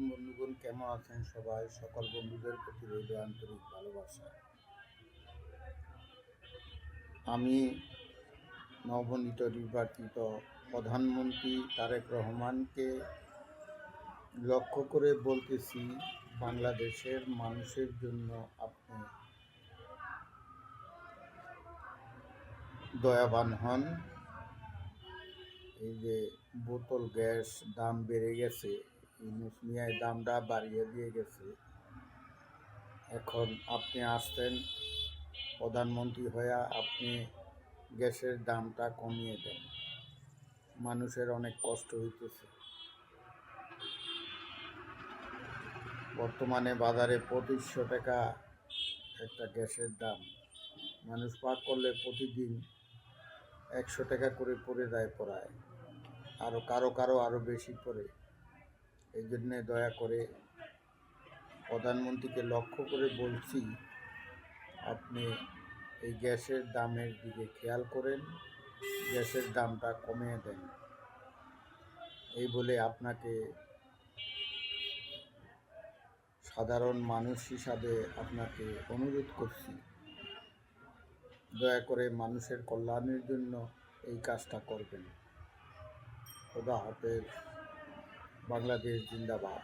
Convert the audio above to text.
আলাইকুম বন্ধুগণ, কেমন আছেন সবাই? সকল বন্ধুদের প্রতি রইল আন্তরিক ভালোবাসা। আমি নবনীত নির্বাচিত প্রধানমন্ত্রী তারেক রহমানকে লক্ষ্য করে বলতেছি, বাংলাদেশের মানুষের জন্য আপনি দয়াবান হন। এই যে বোতল গ্যাস দাম বেড়ে গেছে, ইউনূস মিয়ার দামটা বাড়িয়ে দিয়ে গেছে। এখন আপনি আসছেন প্রধানমন্ত্রী হয়ে, আপনি গ্যাসের দামটা কমিয়ে দেন। মানুষের অনেক কষ্ট হইতেছে। বর্তমানে বাজারে 2500 টাকা একটা গ্যাসের দাম। মানুষ পাক করলে প্রতিদিন 100 টাকা করে পড়ে যায় প্রায়, কারো আরও বেশি পড়ে। এই জন্যে দয়া করে প্রধানমন্ত্রীকে লক্ষ্য করে বলছি, আপনি এই গ্যাসের দামের দিকে খেয়াল করেন, গ্যাসের দামটা কমিয়ে দেন। এই বলে আপনাকে সাধারণ মানুষ হিসাবে আপনাকে অনুরোধ করছি, দয়া করে মানুষের কল্যাণের জন্য এই কাজটা করবেন। খোদা হাফেজ। বাংলাদেশ জিন্দাবাদ।